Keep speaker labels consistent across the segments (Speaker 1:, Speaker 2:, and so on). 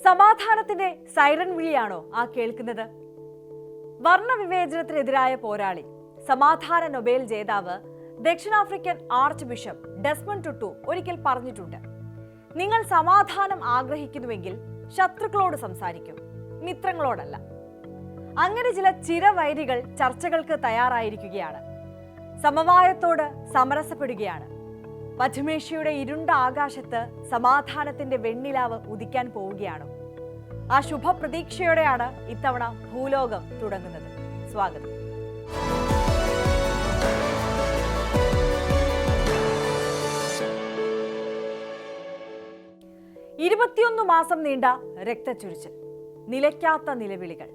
Speaker 1: സമാധാനത്തിന്റെ സൈറൻ വിളിയാണോ ആ കേൾക്കുന്നത്? വർണ്ണവിവേചനത്തിനെതിരായ പോരാളി, സമാധാന നൊബേൽ ജേതാവ് ദക്ഷിണാഫ്രിക്കൻ ആർച്ച് ബിഷപ്പ് ഡെസ്മണ്ട് ടുട്ടു ഒരിക്കൽ പറഞ്ഞിട്ടുണ്ട്, നിങ്ങൾ സമാധാനം ആഗ്രഹിക്കുന്നുവെങ്കിൽ ശത്രുക്കളോട് സംസാരിക്കൂ, മിത്രങ്ങളോടല്ല. അങ്ങനെ ചില ചിരവൈരികൾ ചർച്ചകൾക്ക് തയ്യാറായിരിക്കുകയാണ്, സമവായത്തോട് സമരസപ്പെടുകയാണ്. പശ്ചിമേഷ്യയുടെ ഇരുണ്ട ആകാശത്ത് സമാധാനത്തിന്റെ വെണ്ണിലാവ് ഉദിക്കാൻ പോവുകയാണ്. ആ ശുഭപ്രതീക്ഷയോടെയാണ് ഇത്തവണ ഭൂലോകം തുടങ്ങുന്നത്. സ്വാഗതം. മാസം നീണ്ട രക്തച്ചൊരിച്ചിൽ, നിലയ്ക്കാത്ത നിലവിളികൾ.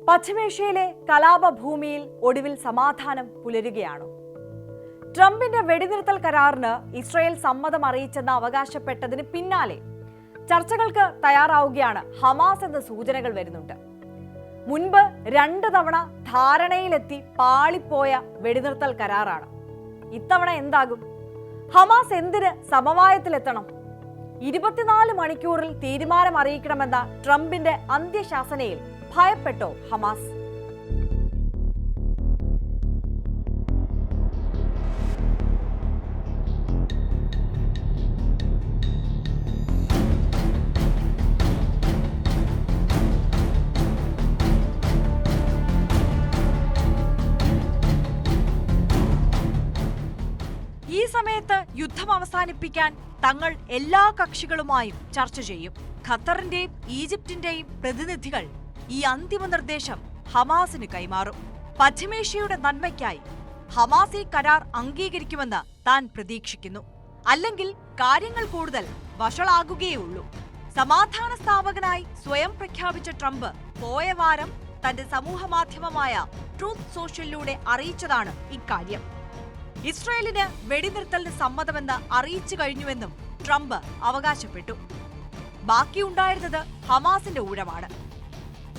Speaker 1: പശ്ചിമേഷ്യയിലെ കലാപഭൂമിയിൽ ഒടുവിൽ സമാധാനം പുലരുകയാണോ? ട്രംപിന്റെ വെടിനിർത്തൽ കരാറിന് ഇസ്രായേൽ സമ്മതം അറിയിച്ചെന്ന് അവകാശപ്പെട്ടതിന് പിന്നാലെ ചർച്ചകൾക്ക് തയ്യാറാവുകയാണ് ഹമാസ് എന്ന സൂചനകൾ വരുന്നുണ്ട്. മുൻപ് 2 തവണ ധാരണയിലെത്തി പാളിപ്പോയ വെടിനിർത്തൽ കരാറാണ്. ഇത്തവണ എന്താകും? ഹമാസ് എന്തിന് സമവായത്തിലെത്തണം? 24 മണിക്കൂറിൽ തീരുമാനം അറിയിക്കണമെന്ന ട്രംപിന്റെ അന്ത്യശാസനയിൽ ഭയപ്പെട്ടോ ഹമാസ്? ഈ സമയത്ത് യുദ്ധം അവസാനിപ്പിക്കാൻ തങ്ങൾ എല്ലാ കക്ഷികളുമായും ചർച്ച ചെയ്യും. ഖത്തറിന്റെയും ഈജിപ്തിന്റെയും പ്രതിനിധികൾ ഈ അന്തിമ നിർദ്ദേശം ഹമാസിന് കൈമാറും. പശ്ചിമേഷ്യയുടെ നന്മയ്ക്കായി ഹമാസ് ഈ കരാർ അംഗീകരിക്കുമെന്ന് താൻ പ്രതീക്ഷിക്കുന്നു. അല്ലെങ്കിൽ കാര്യങ്ങൾ കൂടുതൽ വഷളാകുകയുള്ളൂ. സമാധാന സ്ഥാപകനായി സ്വയം പ്രഖ്യാപിച്ച ട്രംപ് പോയ വാരം തന്റെ സമൂഹ മാധ്യമമായ ട്രൂത്ത് സോഷ്യലിലൂടെ അറിയിച്ചതാണ് ഇക്കാര്യം. ഇസ്രായേലിന് വെടിനിർത്തലിന് സമ്മതമെന്ന് അറിയിച്ചു കഴിഞ്ഞുവെന്നും ട്രംപ് അവകാശപ്പെട്ടു. ബാക്കിയുണ്ടായിരുന്നത് ഹമാസിന്റെ ഊഴമാണ്.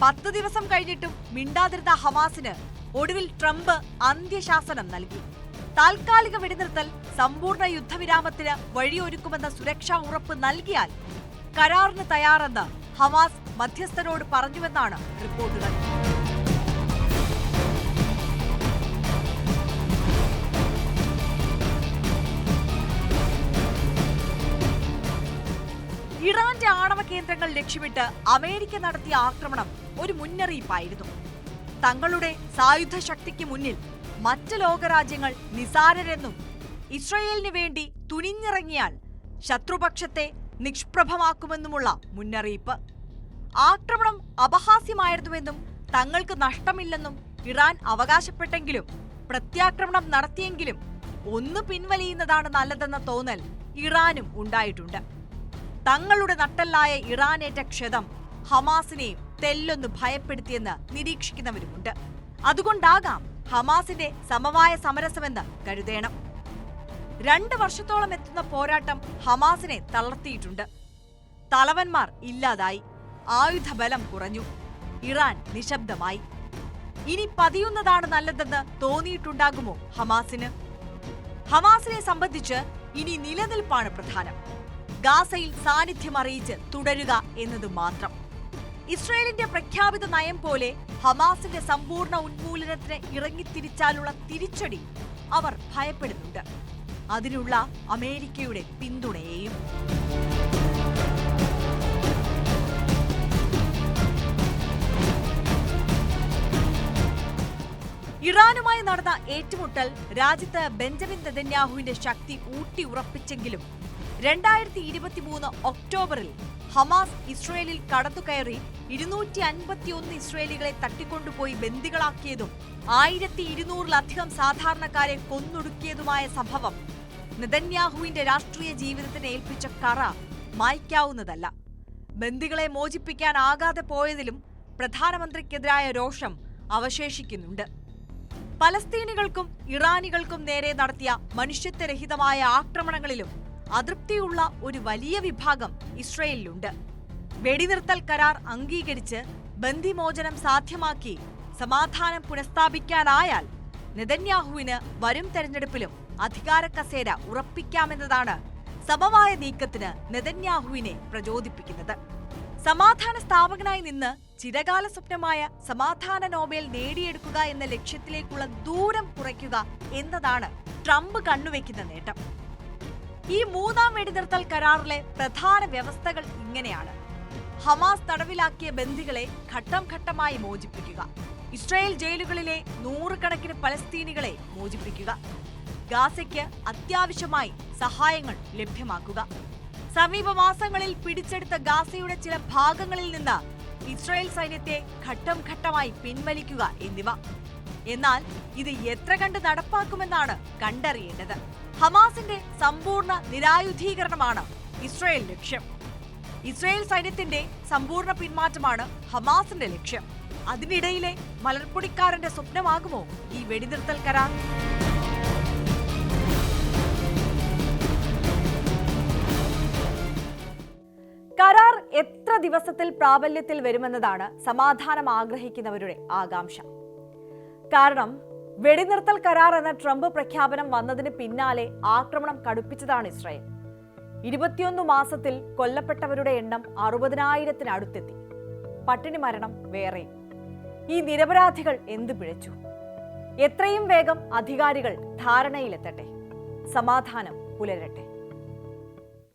Speaker 1: 10 ദിവസം കഴിഞ്ഞിട്ടും മിണ്ടാതിരുന്ന ഹമാസിന് ഒടുവിൽ ട്രംപ് അന്ത്യശാസനം നൽകി. താൽക്കാലിക വെടിനിർത്തൽ സമ്പൂർണ്ണ യുദ്ധവിരാമത്തിന് വഴിയൊരുക്കുമെന്ന സുരക്ഷാ ഉറപ്പ് നൽകിയാൽ കരാറിന് തയ്യാറെന്ന് ഹമാസ് മധ്യസ്ഥരോട് പറഞ്ഞുവെന്നാണ് റിപ്പോർട്ടുകൾ. ഇറാന്റെ ആണവ കേന്ദ്രങ്ങൾ ലക്ഷ്യമിട്ട് അമേരിക്ക നടത്തിയ ആക്രമണം ഒരു മുന്നറിയിപ്പായിരുന്നു. തങ്ങളുടെ സായുധ ശക്തിക്ക് മുന്നിൽ മറ്റ് ലോകരാജ്യങ്ങൾ നിസാരരെന്നും ഇസ്രായേലിന് വേണ്ടി തുനിഞ്ഞിറങ്ങിയാൽ ശത്രുപക്ഷത്തെ നിഷ്പ്രഭമാക്കുമെന്നുമുള്ള മുന്നറിയിപ്പ്. ആക്രമണം അപഹാസ്യമായിരുന്നുവെന്നും തങ്ങൾക്ക് നഷ്ടമില്ലെന്നും ഇറാൻ അവകാശപ്പെട്ടെങ്കിലും പ്രത്യാക്രമണം നടത്തിയെങ്കിലും ഒന്ന് പിൻവലിയുന്നതാണ് നല്ലതെന്ന തോന്നൽ ഇറാനും ഉണ്ടായിട്ടുണ്ട്. തങ്ങളുടെ നട്ടെല്ലായ ഇറാനേറ്റ ക്ഷതം ഹമാസിനെയും തെല്ലൊന്ന് ഭയപ്പെടുത്തിയെന്ന് നിരീക്ഷിക്കുന്നവരുമുണ്ട്. അതുകൊണ്ടാകാം ഹമാസിന്റെ സമവായ സമരസമെന്ന് കരുതേണം. 2 വർഷത്തോളം എത്തുന്ന പോരാട്ടം ഹമാസിനെ തളർത്തിയിട്ടുണ്ട്. തലവന്മാർ ഇല്ലാതായി, ആയുധബലം കുറഞ്ഞു, ഇറാൻ നിശബ്ദമായി. ഇനി പതിയുന്നതാണ് നല്ലതെന്ന് തോന്നിയിട്ടുണ്ടാകുമോ ഹമാസിന്? ഹമാസിനെ സംബന്ധിച്ച് ഇനി നിലനിൽപ്പാണ് പ്രധാനം. ഗാസയിൽ സാന്നിധ്യം അറിയിച്ച് തുടരുക എന്നത് മാത്രം. ഇസ്രായേലിന്റെ പ്രഖ്യാപിത നയം പോലെ ഹമാസിന്റെ സമ്പൂർണ്ണ ഉന്മൂലനത്തിന് ഇറങ്ങിത്തിരിച്ചാലുള്ള തിരിച്ചടി അവർ ഭയപ്പെടുന്നുണ്ട്, അതിനുള്ള അമേരിക്കയുടെ പിന്തുണയെയും. ഇറാനുമായി നടന്ന ഏറ്റുമുട്ടൽ രാജ്യത്ത് ബെഞ്ചമിൻ നെതന്യാഹുവിന്റെ ശക്തി ഊട്ടി ഉറപ്പിച്ചെങ്കിലും 2023 ഒക്ടോബറിൽ ഹമാസ് ഇസ്രായേലിൽ കടന്നുകയറി 251 ഇസ്രായേലികളെ തട്ടിക്കൊണ്ടുപോയി ബന്ദികളാക്കിയതും 1200-ലധികം സാധാരണക്കാരെ കൊന്നൊടുക്കിയതുമായ സംഭവം നെതന്യാഹുവിന്റെ രാഷ്ട്രീയ ജീവിതത്തിന് ഏൽപ്പിച്ച കറ മായ്ക്കാവുന്നതല്ല. ബന്ദികളെ മോചിപ്പിക്കാനാകാതെ പോയതിലും പ്രധാനമന്ത്രിക്കെതിരായ രോഷം അവശേഷിക്കുന്നുണ്ട്. പലസ്തീനികൾക്കും ഇറാനികൾക്കും നേരെ നടത്തിയ മനുഷ്യത്വരഹിതമായ ആക്രമണങ്ങളിലും അതൃപ്തിയുള്ള ഒരു വലിയ വിഭാഗം ഇസ്രായേലിലുണ്ട്. വെടിനിർത്തൽ കരാർ അംഗീകരിച്ച് ബന്ദിമോചനം സാധ്യമാക്കി സമാധാനം പുനഃസ്ഥാപിക്കാനായാൽ നെതന്യാഹുവിന് വരും തെരഞ്ഞെടുപ്പിലും അധികാര കസേര ഉറപ്പിക്കാമെന്നതാണ് സമവായ നീക്കത്തിന് നെതന്യാഹുവിനെ പ്രചോദിപ്പിക്കുന്നത്. സമാധാന സ്ഥാപകനായി നിന്ന് ചിരകാല സ്വപ്നമായ സമാധാന നോബൽ നേടിയെടുക്കുക എന്ന ലക്ഷ്യത്തിലേക്കുള്ള ദൂരം കുറയ്ക്കുക എന്നതാണ് ട്രംപ് കണ്ണുവെക്കുന്ന നേട്ടം. ഈ മൂന്നാം വെടിനിർത്തൽ കരാറിലെ പ്രധാന വ്യവസ്ഥകൾ ഇങ്ങനെയാണ്: ഹമാസ് തടവിലാക്കിയ ബന്ദികളെ ഘട്ടം ഘട്ടമായി മോചിപ്പിക്കുക, ഇസ്രായേൽ ജയിലുകളിലെ നൂറുകണക്കിന് പലസ്തീനികളെ മോചിപ്പിക്കുക, ഗാസയ്ക്ക് അത്യാവശ്യമായി സഹായങ്ങൾ ലഭ്യമാക്കുക, സമീപ മാസങ്ങളിൽ പിടിച്ചെടുത്ത ഗാസയുടെ ചില ഭാഗങ്ങളിൽ നിന്ന് ഇസ്രായേൽ സൈന്യത്തെ ഘട്ടം ഘട്ടമായി പിൻവലിക്കുക എന്നിവ. എന്നാൽ ഇത് എത്ര കണ്ട് നടപ്പാക്കുമെന്നാണ് കണ്ടറിയേണ്ടത്. ഹമാസിന്റെ സമ്പൂർണ്ണ നിരായുധീകരണമാണ് ഇസ്രായേൽ ലക്ഷ്യം. ഇസ്രായേൽ സൈന്യത്തിന്റെ സമ്പൂർണ്ണ പിന്മാറ്റമാണ് ഹമാസിന്റെ ലക്ഷ്യം. അതിനിടയിലെ മലർപ്പൊടിക്കാരന്റെ സ്വപ്നമാകുമോ ഈ വെടിനിർത്തൽ കരാർ? കരാർ എത്ര ദിവസത്തിൽ പ്രാബല്യത്തിൽ വരുമെന്നതാണ് സമാധാനം ആഗ്രഹിക്കുന്നവരുടെ ആകാംക്ഷ. കാരണം വെടിനിർത്തൽ കരാർ എന്ന ട്രംപ് പ്രഖ്യാപനം വന്നതിന് പിന്നാലെ ആക്രമണം കടുപ്പിച്ചതാണ് ഇസ്രായേൽ. 21 മാസത്തിൽ കൊല്ലപ്പെട്ടവരുടെ എണ്ണം 60,000-അടുത്തെത്തി. പട്ടിണി മരണം വേറെയും. ഈ നിരപരാധികൾ എന്തു പിഴച്ചു? എത്രയും വേഗം അധികാരികൾ ധാരണയിലെത്തട്ടെ, സമാധാനം പുലരട്ടെ.